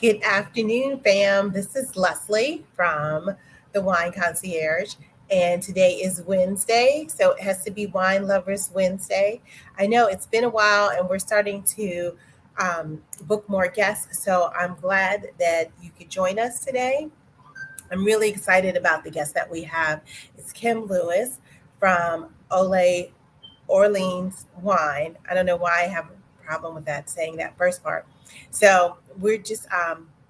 Good afternoon, fam. This is Leslie from the Wine Concierge, and today is Wednesday, so it has to be Wine Lovers Wednesday. I know it's been a while, and we're starting to book more guests, so I'm glad that you could join us today. I'm really excited about the guest that we have. It's Kim Lewis from Ole Orleans Wine. I don't know why I have a problem with that, saying that first part. So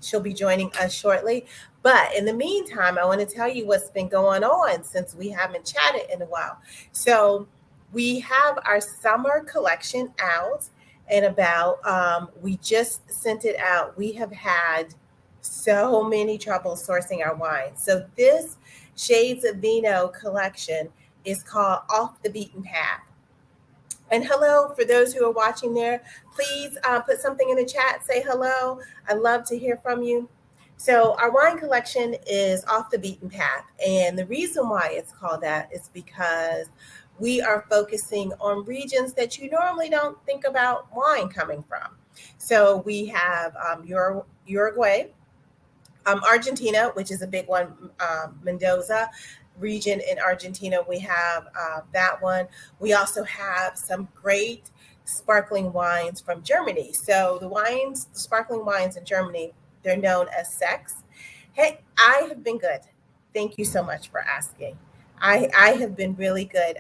she'll be joining us shortly. But in the meantime, I want to tell you what's been going on since we haven't chatted in a while. So we have our summer collection out and about. We just sent it out. We have had so many trouble sourcing our wine. So this Shades of Vino collection is called Off the Beaten Path. And hello, for those who are watching there, please put something in the chat. Say hello. I'd love to hear from you. So, our wine collection is Off the Beaten Path. And the reason why it's called that is because we are focusing on regions that you normally don't think about wine coming from. So, we have Uruguay, Argentina, which is a big one, Mendoza region in Argentina. We have that one. We also have some great sparkling wines from Germany. So the sparkling wines in Germany, they're known as Sex. Hey, I have been good. Thank you so much for asking. I have been really good.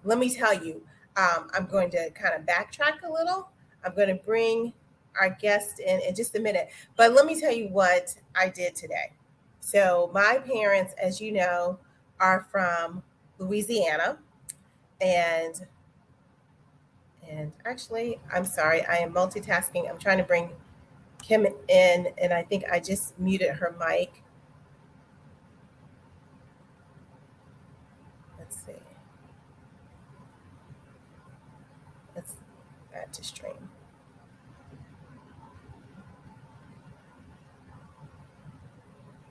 Let me tell you, I'm going to kind of backtrack a little. I'm going to bring our guest in just a minute. But let me tell you what I did today. So, my parents, as you know, are from Louisiana. And actually, I'm sorry, I am multitasking. I'm trying to bring Kim in, and I think I just muted her mic. Let's see. Let's add to stream.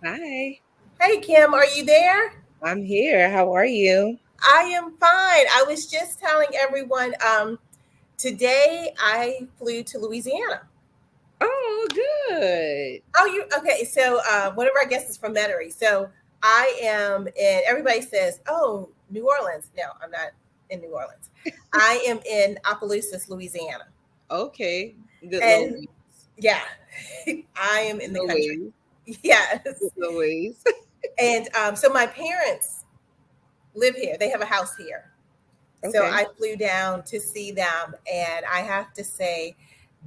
Hi, Hey, Kim, are you there? I'm here. How are you? I am fine. I was just telling everyone today I flew to Louisiana. Oh, good. Oh, you okay? So one of our guests is from Metairie. So I am in. Everybody says, "Oh, New Orleans." No, I'm not in New Orleans. I am in Opelousas, Louisiana, Okay, good and Louise. yeah, I am in Good the country. Louise. Yes, Good Louise. and so my parents live here. They have a house here. So Okay. I flew down to see them, and I have to say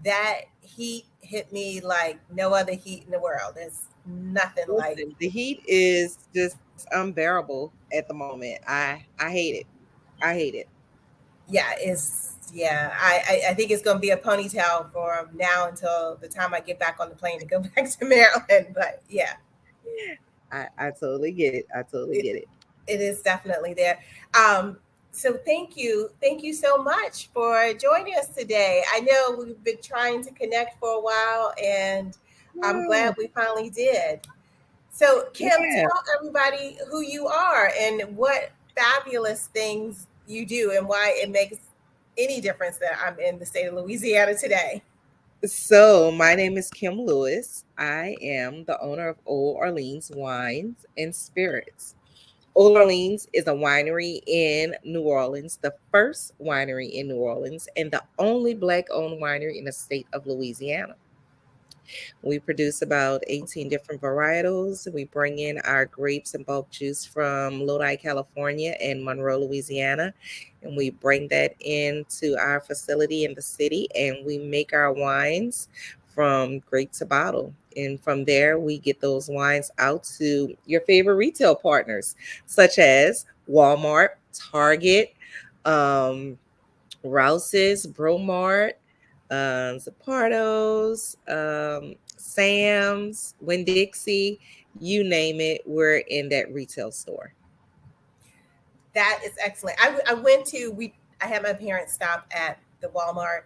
that heat hit me like no other heat in the world. There's nothing like, Listen, the heat is just unbearable at the moment. I hate it. I hate it. yeah, I think it's going to be a ponytail from now until the time I get back on the plane to go back to Maryland. But yeah, I totally get it. I totally it get it. it is definitely there. Um, so thank you so much for joining us today. I know we've been trying to connect for a while, and I'm Yeah. glad we finally did. So, Kim, Yeah. tell everybody who you are and what fabulous things you do and why it makes any difference that I'm in the state of Louisiana today. So, my name is Kim Lewis. I am the owner of Old Orleans Wines and Spirits. Ole Orleans is a winery in New Orleans, the first winery in New Orleans, and the only Black owned winery in the state of Louisiana. We produce about 18 different varietals. We bring in our grapes and bulk juice from Lodi, California, and Monroe, Louisiana, and we bring that into our facility in the city, and we make our wines from grape to bottle. And from there, we get those wines out to your favorite retail partners, such as Walmart, Target, um, Rouse's, Bromart, Zapardo's, Sam's, Winn Dixie, you name it, we're in that retail store. That is excellent. I went to, I had my parents stop at the Walmart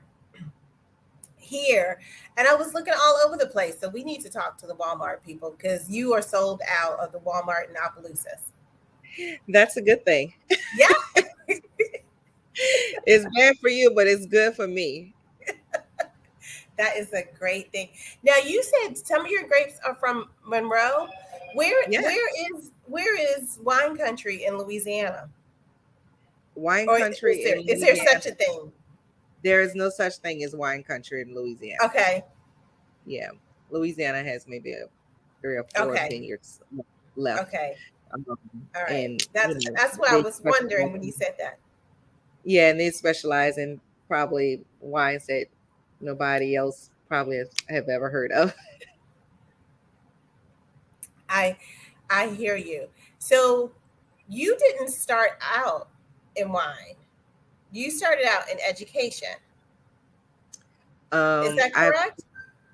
here, and I was looking all over the place. So we need to talk to the Walmart people because you are sold out of the Walmart in Opelousas. That's a good thing. Yeah, It's bad for you, but it's good for me. That is a great thing. Now you said some of your grapes are from Monroe. Yeah, Where is wine country in Louisiana? wine Or country in is there Louisiana. such a thing? There is no such thing as wine country in Louisiana. Okay. Yeah, Louisiana has maybe 3 or 4 Okay. vineyards left, Okay. um, All right. and That's what I they was specialize wondering when you in, said that. yeah, and they specialize in probably wines that nobody else probably have ever heard of. I I hear you. So you didn't start out in wine. You started out in education. Is Um, that I correct?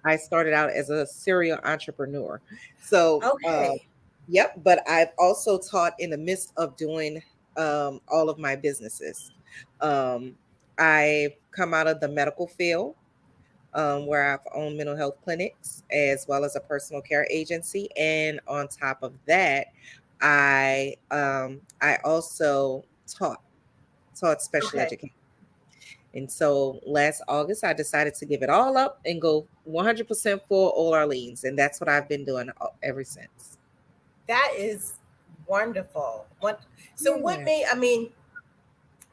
I started out as a serial entrepreneur. So, Okay. yep, but I've also taught in the midst of doing all of my businesses. Um, I've come out of the medical field, where I've owned mental health clinics as well as a personal care agency. And on top of that, I also taught special Okay. education. And so last August, I decided to give it all up and go 100% for Ole Orleans. And that's what I've been doing ever since. That is wonderful. What Yeah. made, I mean,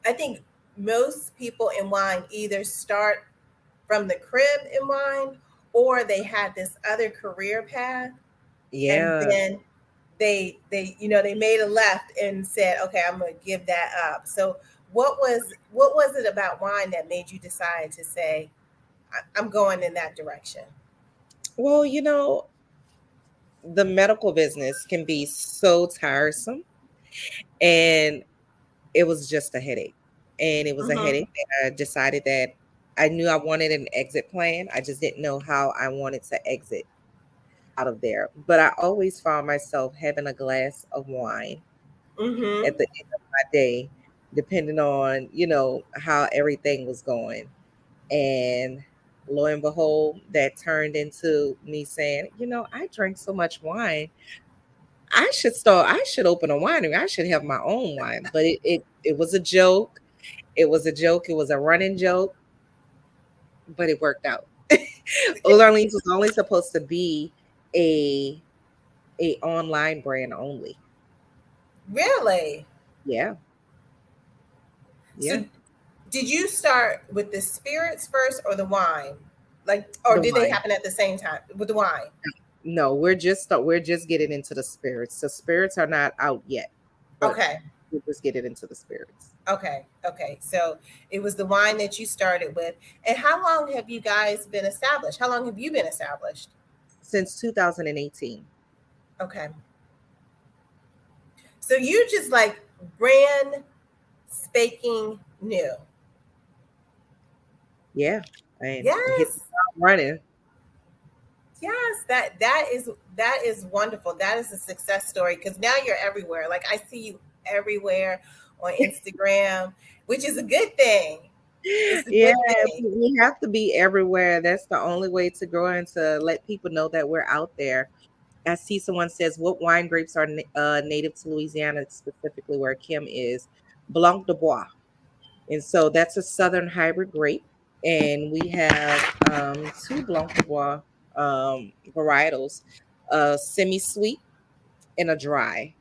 I think most people in wine either start from the crib in wine or they had this other career path and Yeah. then they made a left and said, okay, I'm going to give that up. So what was it about wine that made you decide to say, I'm going in that direction? Well, the medical business can be so tiresome. And it was just a headache. And it was a Mm-hmm. headache that I decided that I knew I wanted an exit plan. I just didn't know how I wanted to exit out of there. But I always found myself having a glass of wine Mm-hmm. at the end of my day, depending on, how everything was going. And lo and behold, that turned into me saying, I drank so much wine. I should open a winery. I should have my own wine. But it was a joke. It was a joke. It was a running joke, but it worked out. Old Orleans was only supposed to be a a online brand only. Really? Yeah. Yeah. So did you start with the spirits first or the wine? Like, or The did they wine. happen at the same time with the wine? No, we're just getting into the spirits. The spirits are not out yet, but Okay. we're just getting into the spirits. Okay. Okay. So it was the wine that you started with. And how long have you guys been established? How long have you been established? Since 2018. Okay. So you just like brand spanking new. Yeah. And hit the Yes. ground running. Yes, that is wonderful. That is a success story because now you're everywhere. Like I see you everywhere on Instagram, which is a good thing. It's a Yeah, good thing. we have to be everywhere. That's the only way to grow and to let people know that we're out there. I see someone says, "What wine grapes are native to Louisiana, specifically where Kim is?" Blanc de Bois, and so that's a southern hybrid grape. And we have two Blanc de Bois varietals, a semi-sweet and a dry.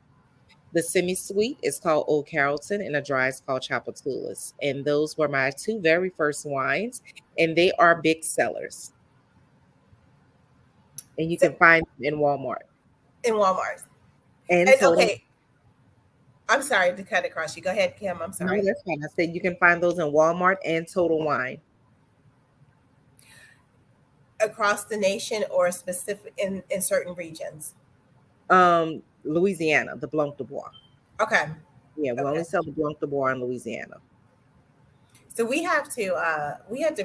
The semi-sweet is called Old Carrollton, and the dry is called Chapatulas. And those were my two very first wines, and they are big sellers. And you So can find them in Walmart in Walmart. and And Total. okay, I'm sorry to cut across you. Go ahead, Kim. I'm No, sorry. that's fine. I said you can find those in Walmart and Total Wine. Across the nation or specific in certain regions. Louisiana, the Blanc de Bois. Okay. Yeah, we Okay. only sell the Blanc de Bois in Louisiana. So we have to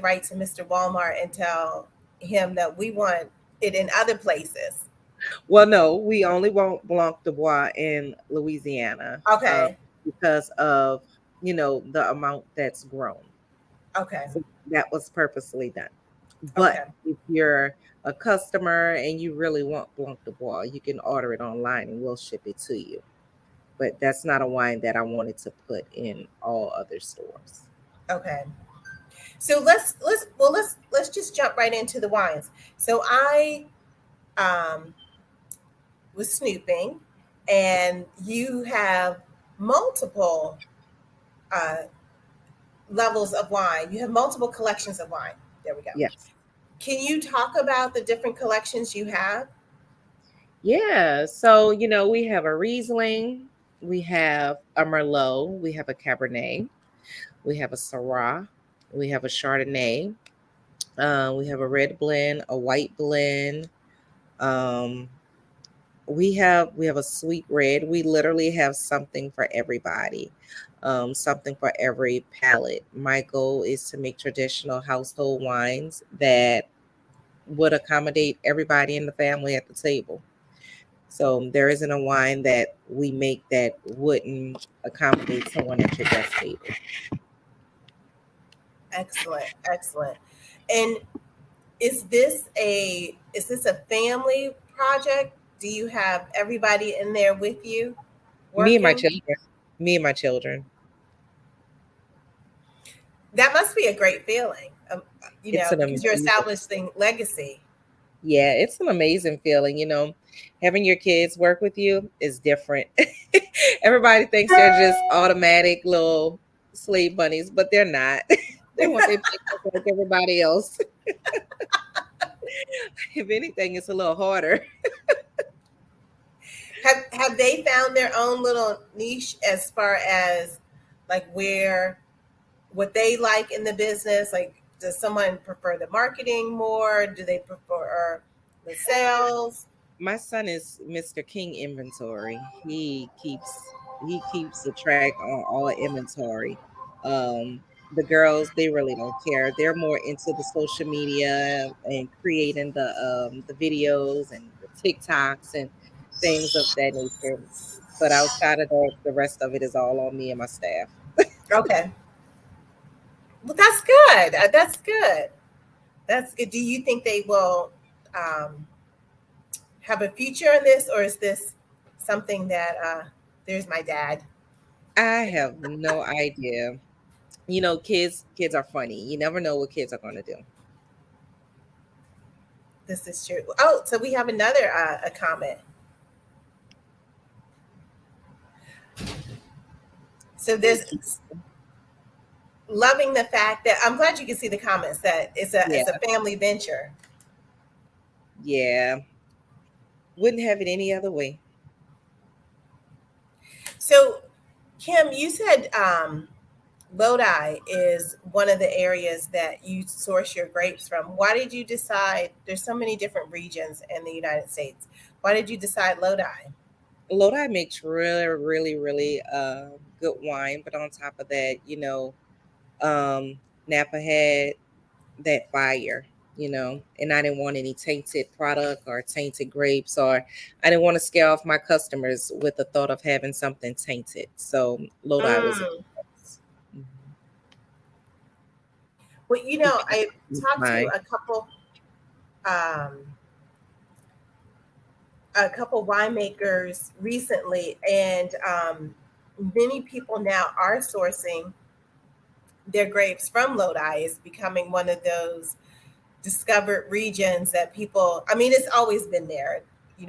write to Mr. Walmart and tell him that we want it in other places. Well, no, we only want Blanc de Bois in Louisiana, Okay. because of the amount that's grown. Okay. So that was purposely done. But Okay. if you're a customer and you really want Blanc de Bois, you can order it online and we'll ship it to you. But that's not a wine that I wanted to put in all other stores. Okay. So let's just jump right into the wines. So I um, was snooping, and you have multiple uh, levels of wine. You have multiple collections of wine. There we go. Yes. Can you talk about the different collections you have? Yeah. So, we have a Riesling, we have a Merlot, we have a Cabernet, we have a Syrah, we have a Chardonnay, we have a red blend, a white blend. Um, we have a sweet red. We literally have something for everybody, something for every palate. My goal is to make traditional household wines that would accommodate everybody in the family at the table. So there isn't a wine that we make that wouldn't accommodate someone at your guest table. Excellent, excellent. And is this a family project? Do you have everybody in there with you Me and my working? children. Me and my children. That must be a great feeling, It's an because you're amazing, establishing legacy. yeah, it's an amazing feeling. Having your kids work with you is different. Everybody thinks they're just automatic little slave bunnies, but they're not. They want their pictures like everybody else. If anything, it's a little harder. Have they found their own little niche as far as like where what they like in the business? Like, does someone prefer the marketing more? Do they prefer the sales? My son is Mr. King Inventory. He keeps the track on all inventory. The girls, they really don't care. They're more into the social media and creating the videos and the TikToks and things of that nature. But outside of that, the rest of it is all on me and my staff. Okay, well, that's good. That's good. That's good. Do you think they will um, have a future in this, or is this something that there's my dad? I have no idea. Kids are funny. You never know what kids are going to do. This is true. Oh, so we have another a comment. So there's Thank you. loving the fact that I'm glad you can see the comments that Yeah, it's a family venture. yeah. Wouldn't have it any other way. So Kim, you said Lodi is one of the areas that you source your grapes from. Why did you decide? There's so many different regions in the United States. Why did you decide Lodi? Lodi makes really, really, really good wine, but on top of that, Napa had that fire, and I didn't want any tainted product or tainted grapes, or I didn't want to scare off my customers with the thought of having something tainted. So Lodi was a Mm. choice. Mhm. Well, Keep I it in talked to mind. um, a couple winemakers recently, and many people now are sourcing their grapes from Lodi. Is becoming one of those discovered regions that people. I mean, it's always been there.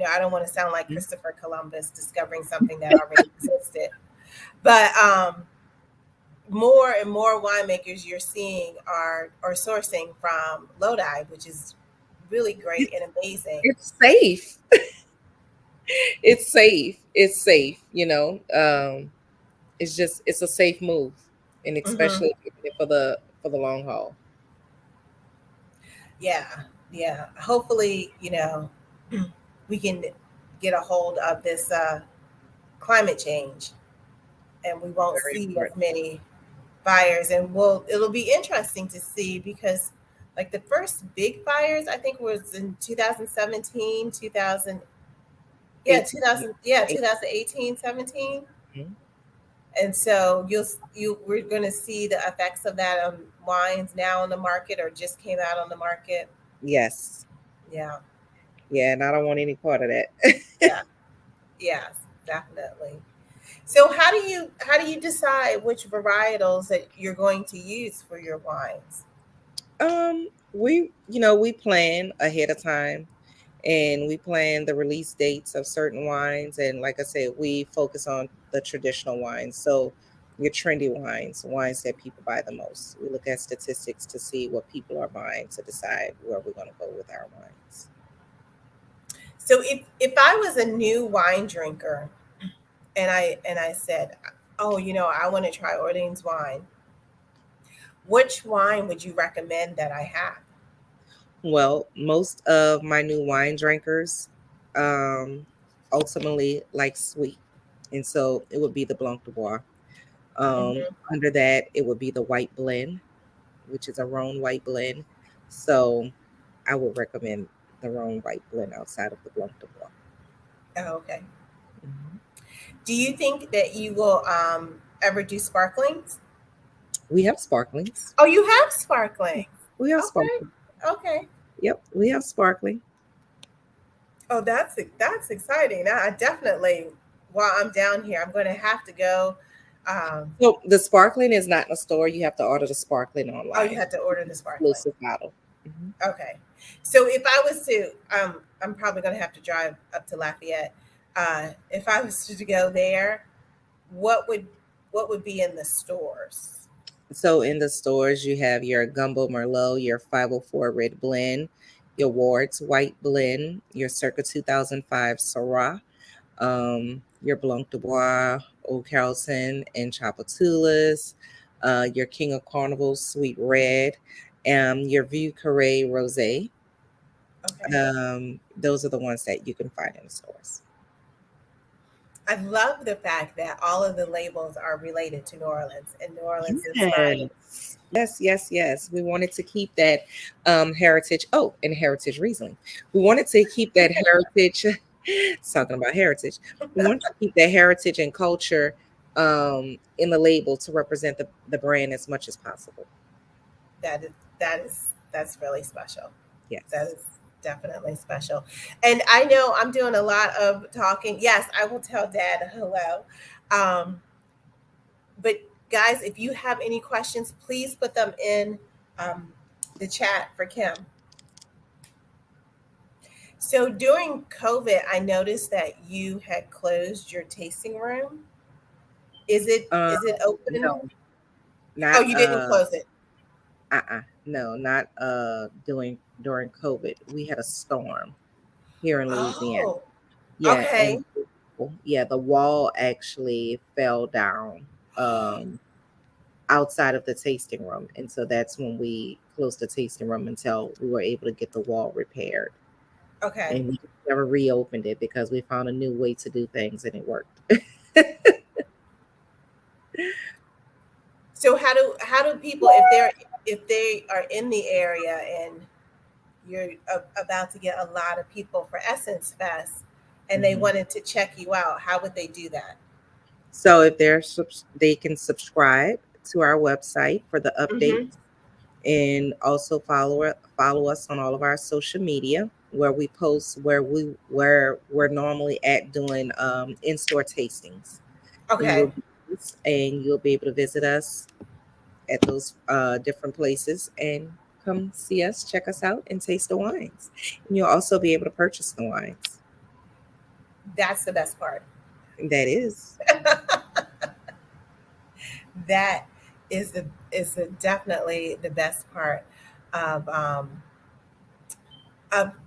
I don't want to sound like Christopher Columbus discovering something that already existed, but more and more winemakers you're seeing are sourcing from Lodi, which is really great and amazing. It's safe. It's safe. It's safe. It's a safe move, and Hmm. especially for the long haul. Yeah, yeah. Hopefully, we can get a hold of this climate change, and we won't Very see as important. many fires. And it'll be interesting to see because, like the first big fires, I think was in 2017, 2000. Yeah, 18. 2000. Yeah, 2018, 17. Mhm. And so we're going to see the effects of that on wines now on the market or just came out on the market. Yes. Yeah, Yeah, and I don't want any part of that. yeah, yes, definitely. So how do you decide which varietals that you're going to use for your wines? We plan ahead of time, and we plan the release dates of certain wines, and like I said, we focus on the traditional wines. So your trendy wines that people buy the most. We look at statistics to see what people are buying to decide where we're going to go with our wines. So if I was a new wine drinker and I said, "Oh, I want to try Orleans wine," which wine would you recommend that I have? Well, most of my new wine drinkers um, ultimately like sweet, and so it would be the Blanc de Bois. Under that, it would be the white blend, which is a Rhone white blend. So I would recommend the Rhone white blend outside of the Blanc de Bois. Oh, okay. Mhm. Do you think that you will ever do sparklings? We have sparklings. Oh, you have sparklings. We have Okay. sparkling. Okay. Yep, we have sparkling. Oh, that's exciting. I definitely, while I'm down here, I'm going to have to go. Um, So the sparkling is not in the store. You have to order the sparkling oh, you online. had to order It's the an sparkling. exclusive bottle. Mhm. Okay. So if I was to, I'm probably going to have to drive up to Lafayette. If I was to go there, what would what would be in the stores? So in the stores, you have your Gumbo Merlot, your 504 Red Blend, your Ward's White Blend, your Circa 2005 Syrah, your Blanc de Bois, Old Carrollton, and Chapatulas, your King of Carnivals Sweet Red, your Vieux Carré Rosé. Okay. Those are the ones that you can find in the stores. I love the fact that all of the labels are related to New Orleans and New Orleans inspired. Yes. We wanted to keep that heritage. Oh, and heritage Riesling. We wanted to keep that heritage. Talking about heritage, we wanted to keep that heritage and culture in the label to represent the brand as much as possible. That's really special. That Yes. is definitely special. And I know I'm doing a lot of talking. Yes, I will tell Dad hello. Um, but guys, if you have any questions, please put them in um, the chat for Kim. So during COVID, I noticed that you had closed your tasting room. Um, Is it no, open? Oh, not you didn't close it. no, not during COVID. We had a storm here in Louisiana. Oh, Yeah, okay. and yeah, the wall actually fell down outside of the tasting room, and so that's when we closed the tasting room until we were able to get the wall repaired, Okay. and we never reopened it because we found a new way to do things and it worked. So how do people if they are in the area and you're about to get a lot of people for Essence Fest and they Mhm. wanted to check you out, how would they do that? So if they can subscribe to our website for the Mm-hmm. updates, and also follow us on all of our social media where we post where we're normally at doing in-store tastings, and Okay. you'll be able to visit us at those different places and come see us, check us out, and taste the wines. And you'll also be able to purchase the wines. That's the best part. That is. That is definitely the best part of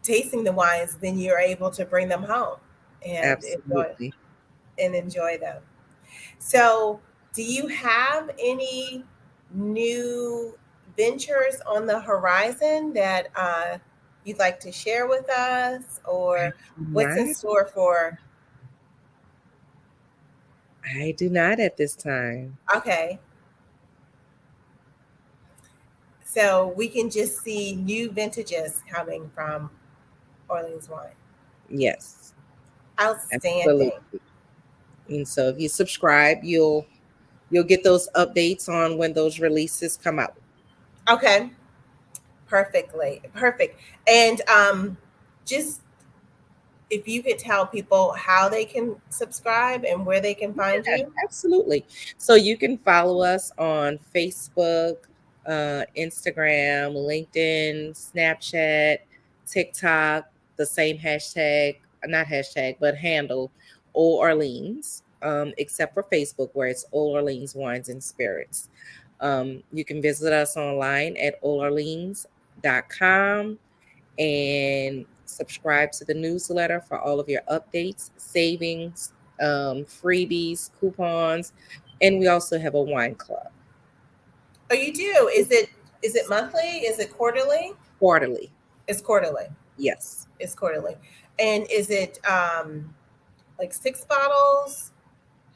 tasting the wines. Then you're able to bring them home and Absolutely. enjoy them. So, do you have any new ventures on the horizon that you'd like to share with us, or what's in Not, store for? I do not at this time. Okay, so we can just see new vintages coming from Orleans Wine. Yes, Outstanding. absolutely. And so if you subscribe, you'll get those updates on when those releases come out. Okay, perfect. And just if you could tell people how they can subscribe and where they can find Yeah, you. absolutely. So you can follow us on Facebook, Instagram, LinkedIn, Snapchat, TikTok, the same hashtag, not hashtag, but handle, Old Orleans, except for Facebook, where it's Old Orleans Wines and Spirits. You can visit us online at oldorleans.com and subscribe to the newsletter for all of your updates, savings, freebies, coupons, and we also have a wine club. Oh, you do? Is it monthly? Is it quarterly? Quarterly. It's quarterly. Yes. It's quarterly. And is it like 6 bottles?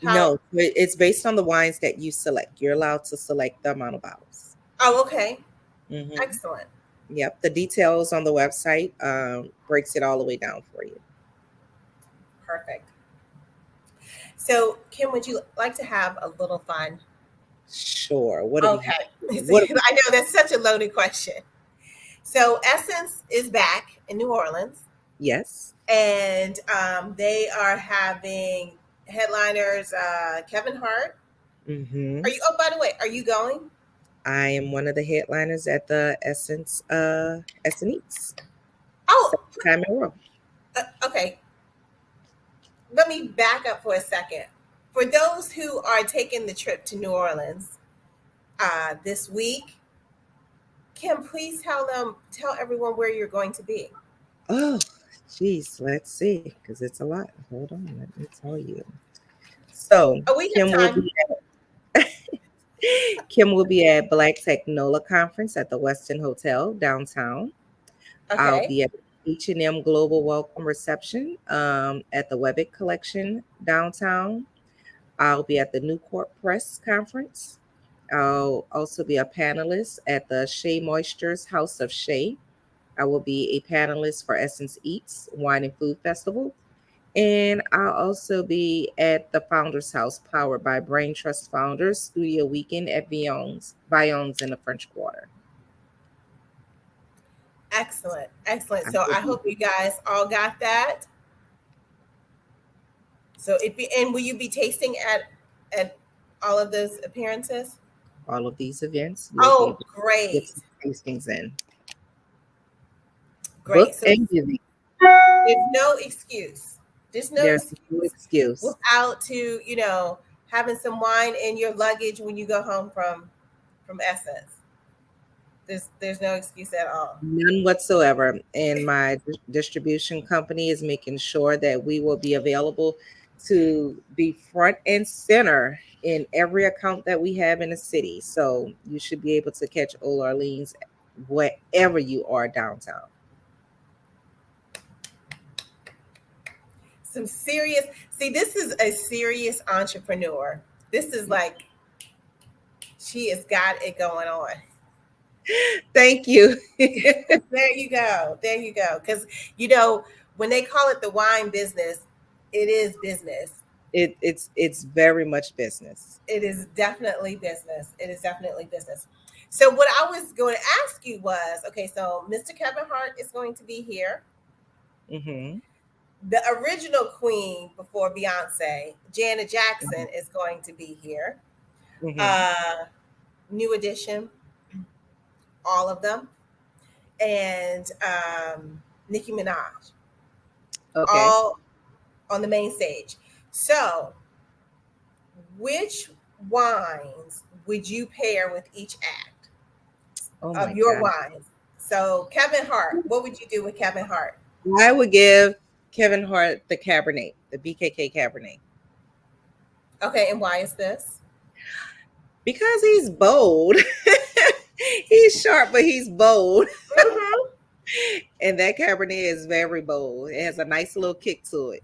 How? No, it's based on the wines that you select. You're allowed to select the amount of bottles. Oh, okay. Hmm. Excellent. Yep. The details on the website breaks it all the way down for you. Perfect. So, Kim, would you like to have a little fun? Sure. What do we Okay. have? What do we I know that's such a loaded question. So, Essence is back in New Orleans, Yes. and they are having headliners. Kevin Hart. Hmm. Are you? Oh, by the way, are you going? I am one of the headliners at the Essence Oh, second time in a row. okay. Let me back up for a second. For those who are taking the trip to New Orleans this week, Kim, please tell everyone where you're going to be. Oh, geez, let's see, because it's a lot. Hold on, let me tell you. So Oh, we Kim will have time. be Kim will be at Black Technola Conference at the Westin Hotel downtown. I'll Okay. be at H&M Global Welcome Reception at the Webic Collection downtown. I'll be at the Newport Press Conference. I'll also be a panelist at the Shea Moisture's House of Shea. I will be a panelist for Essence Eats Wine and Food Festival. And I'll also be at the Founders House, powered by Brain Trust Founders Studio Weekend at Vion's in the French Quarter. Excellent. Excellent. I So will I be hope with you guys all got that. So if you and will you be tasting at all of those appearances? all of these events. You'll be Oh, able to get great. some tastings in. Great. Booked So and busy. there's no excuse. There's no There's no excuse excuse. without to, having some wine in your luggage when you go home from Essence. There's no excuse at all. None whatsoever. And my distribution company is making sure that we will be available to be front and center in every account that we have in the city. So you should be able to catch Old Orleans wherever you are downtown. Some serious see, this is a serious entrepreneur. This is like she has got it going on. Thank you. There you go. There you go. Because, you know, when they call it the wine business, it is business. It's very much business. It is definitely business. It is definitely business. So, what I was going to ask you was okay, so Mr. Kevin Hart is going to be here. Hmm. The original queen before Beyonce, Janet Jackson, is going to be here. Hmm. Uh, New Edition, all of them. And Nicki Minaj, Okay. all on the main stage. So, which wines would you pair with each act Oh of my your God. wines? So, Kevin Hart, what would you do with Kevin Hart? I would give Kevin Hart the Cabernet, the BKK Cabernet. Okay, and why is this? Because he's bold. He's sharp, but he's bold. Mm-hmm. And that Cabernet is very bold. It has a nice little kick to it.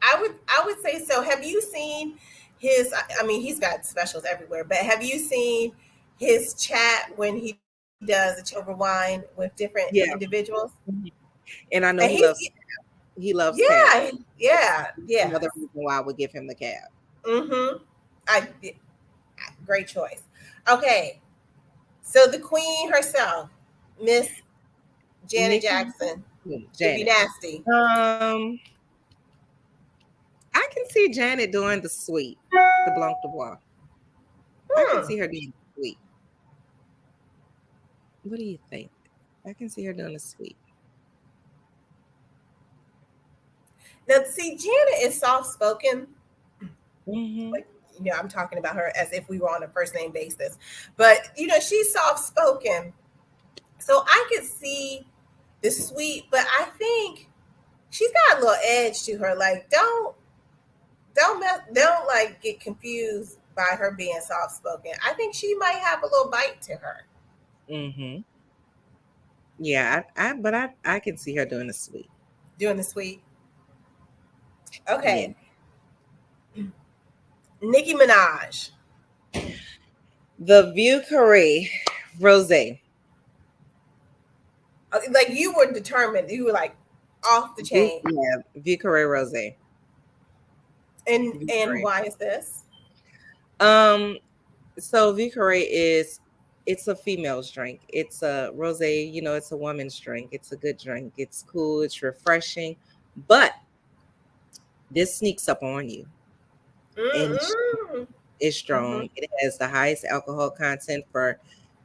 I would say so. Have you seen his? I mean, he's got specials everywhere, but have you seen his chat when he does a chat over wine with different Yeah. individuals? Mhm. And I know And he's he loves cab. yeah, That's yeah, yeah. another reason why I would give him the cab. Mm-hmm. I Great choice. Okay, so the queen herself, Miss Janet Nikki, Jackson, would be Janet. nasty. Um, I can see Janet doing the sweet, the Blanc de Bois. I can Hmm. see her doing. sweet. What do you think? I can see her doing a sweet. Now, see, Janet is soft spoken. Hmm. Like, I'm talking about her as if we were on a first name basis, but she's soft spoken, so I could see the sweet, but I think she's got a little edge to her. Like, don't like get confused by her being soft spoken. I think she might have a little bite to her. Hmm. Yeah, but I can see her doing a sweet. Doing the sweet. Yeah. Okay, Nicki Minaj. The Vieux Carré Rosé. Like, you were determined. You were like off the chain. Yeah, Vieux Carré Rosé. Vieux And Carré. why is this? Um, so Vieux Carré it's a female's drink. It's a rosé, it's a woman's drink. It's a good drink. It's cool, it's refreshing, but this sneaks up on you. And Mm-mm. it's Mm-hmm. strong. It has the highest alcohol content for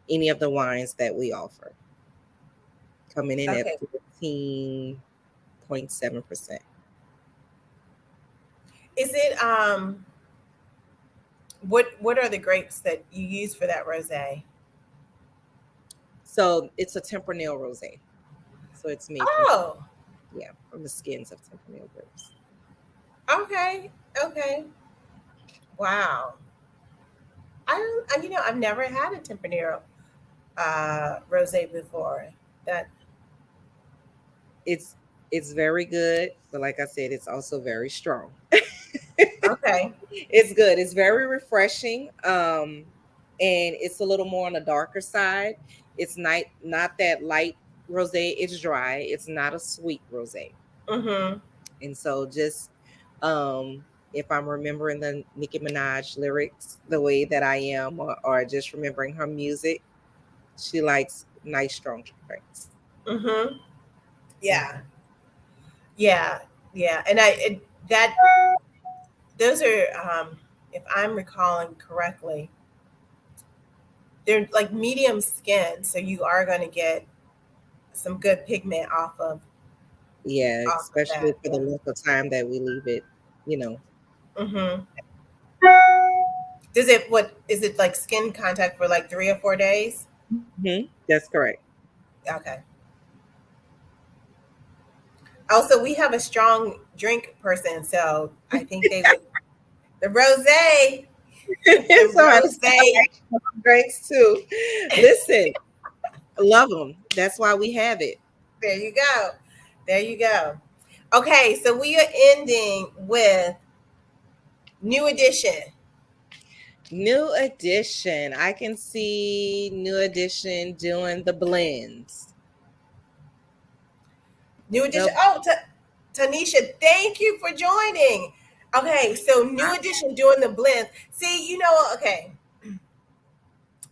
any of the wines that we offer, coming in at Okay. 14.7%. Is it what are the grapes that you use for that rosé? So it's a Tempranillo rosé. So it's made from, Oh, yeah, from the skins of Tempranillo grapes. okay. Okay. Wow. I've never had a Tempranillo rosé before. That It's it's very good, but like I said, it's also very strong. okay. It's good. It's very refreshing. And it's a little more on the darker side. It's not that light rosé. It's dry. It's not a sweet rosé. Mm-hmm. And so just if I'm remembering the Nicki Minaj lyrics the way that I am, or just remembering her music, she likes nice strong drinks. Mm-hmm. Mhm. Yeah. Yeah. Yeah. And that those are if I'm recalling correctly, they're like medium skin, so you are going to get some good pigment Yeah, off of especially that. for the Yeah. length of time that we leave it, you know. Mm-hmm. Does it what is it like skin contact for like 3 or 4 days? That's correct. Okay. Also, we have a strong drink person, so I think they would the rosé, the So I rosé. like strong drinks too. Listen, love them. That's why we have it. There you go. There you go. Okay, so we are ending with New Edition. New Edition. I can see New Edition doing the blends. New The Edition. Oh, Tanisha, thank you for joining. Okay, so New Edition doing the blends. See, okay.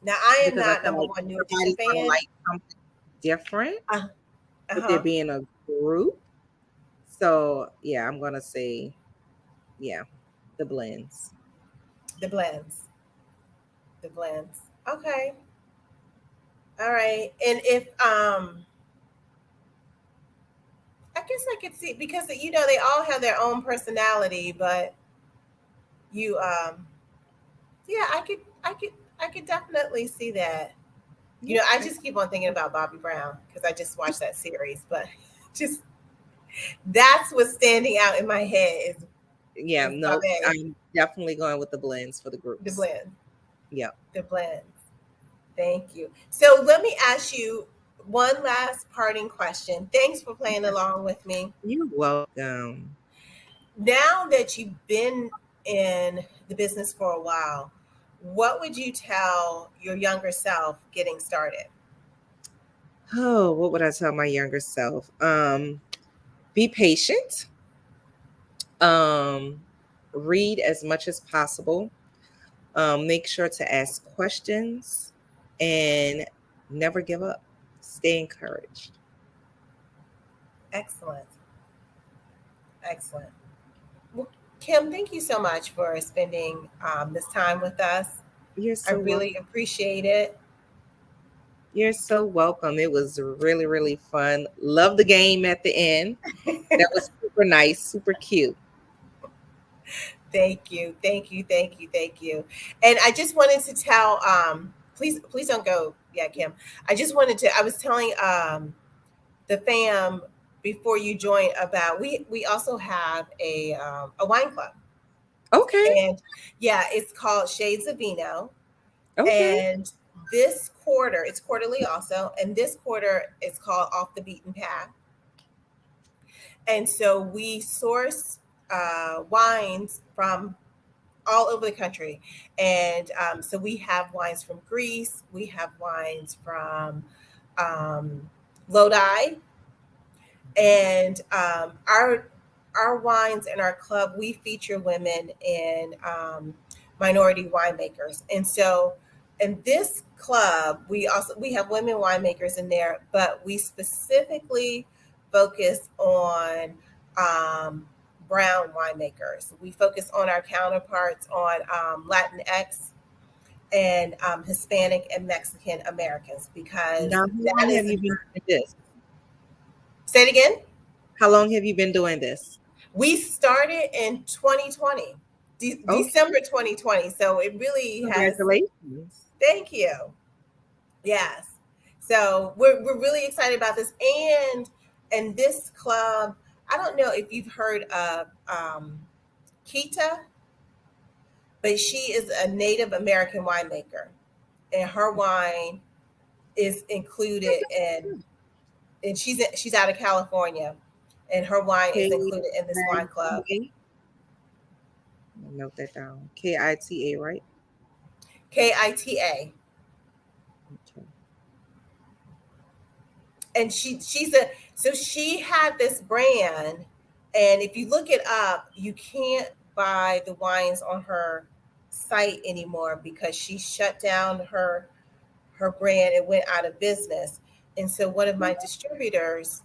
Now I am because I not feel number like one New Edition everybody's gonna fan. like something different Uh with there huh. being a group. So yeah, I'm gonna say yeah, the blends. The blends. The blends. Okay. All right. And if I guess I could see because they all have their own personality, but you yeah, I could definitely see that. Yeah, I just keep on thinking about Bobby Brown because I just watched that series, but just that's what's standing out in my head yeah, is no, Bobby, I'm definitely going with the blends for the the groups. blend, Yeah. the blends. Thank you. So let me ask you one last parting question. Thanks for playing along with me. You're welcome. Now that you've been in the business for a while, what would you tell your younger self getting started? Oh, what would I tell my younger self? Be patient. Um, read as much as possible. Make sure to ask questions and never give up. Stay encouraged. Excellent. Excellent. Well, Kim, thank you so much for spending this time with us. You're I so really welcome. appreciate it. You're so welcome. It was really, really fun. Love the game at the end. That was super nice, super cute. Thank you, thank you, thank you, thank you. And I just wanted to tell, please don't go yet, Kim. I just wanted to. I was telling the fam before you join about we also have a wine club, Okay. and yeah, it's called Shades of Vino. Okay. And this quarter, it's quarterly also, and this quarter is called Off the Beaten Path. And so we source wines from all over the country. And so we have wines from Greece, we have wines from um, Lodi, and our wines in our club, we feature women and minority winemakers. And so in this club, we have women winemakers in there, but we specifically focus on um, brown winemakers. We focus on our counterparts on Latinx and Hispanic and Mexican Americans because Now, how that long have is a you been group. doing this? Say it again. How long have you been doing this? We started in 2020, Okay. December 2020. So it really has, Congratulations. thank you. Yes. So we're really excited about this. And this club, I don't know if you've heard of Kita, but she is a Native American winemaker. And her wine is included and she's out of California. And her wine is included in this wine club. KITA. Note that down. KITA, right? KITA. Okay. And she's a so she had this brand, and if you look it up, you can't buy the wines on her site anymore because she shut down her brand and went out of business. And so one of my distributors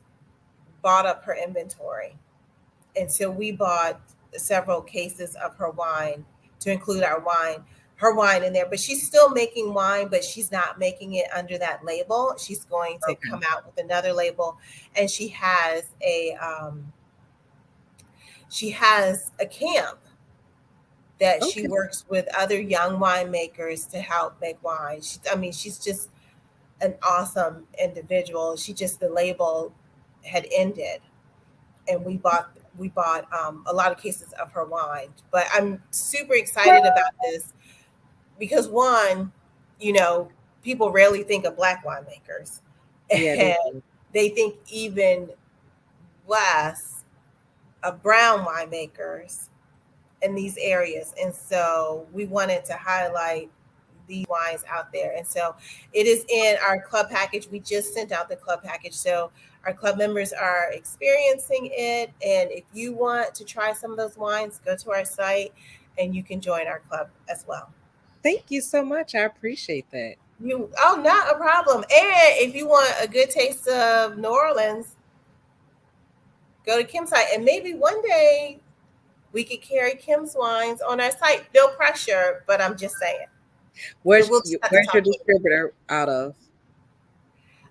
bought up her inventory, and so we bought several cases of her wine to include her wine in there. But she's still making wine, but she's not making it under that label. She's going to Okay. come out with another label, and she has a camp that she Okay. works with other young winemakers to help make wine. I mean, she's just an awesome individual. She just the label had ended, and we bought a lot of cases of her wine. But I'm super excited about this because one, you know, people rarely think of black winemakers, Yeah, they and do. they think even less of brown winemakers in these areas. And so we wanted to highlight these wines out there. And so it is in our club package. We just sent out the club package. So our club members are experiencing it. And if you want to try some of those wines, go to our site and you can join our club as well. Thank you so much. I appreciate that. Not a problem. And if you want a good taste of New Orleans, go to Kim's site. And maybe one day we could carry Kim's wines on our site. No pressure, but I'm just saying. So we'll just have to Where's your talk about distributor out of?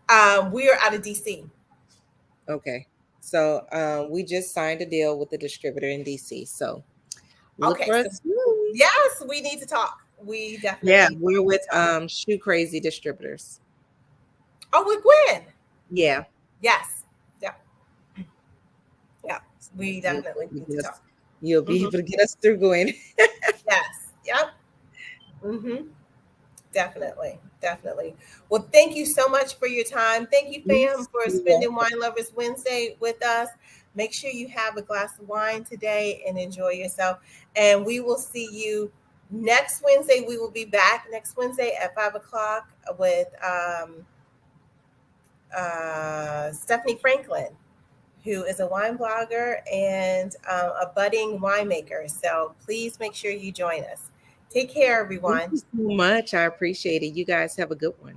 it. We are out of DC. Okay. So we just signed a deal with the distributor in DC. So look Okay, for so us soon. yes, we need to talk. We Yeah, definitely we're need with to talk. Shoe Crazy Distributors. Oh, with Gwen. Yeah. Yes. Yeah. Yeah. So We you'll definitely be able need to to get us, talk. you'll be Hmm. able to get us through going. Yes. Yep. Hmm. Definitely. Definitely. Well, thank you so much for your time. Thank you, fam, Yes, for you're spending welcome. Wine Lovers Wednesday with us. Make sure you have a glass of wine today and enjoy yourself. And we will see you next Wednesday. We will be back next Wednesday at 5 o'clock with Stephanie Franklin, who is a wine blogger and a budding winemaker. So please make sure you join us. Take care, Thank everyone. you so much. I appreciate it. You guys have a good one.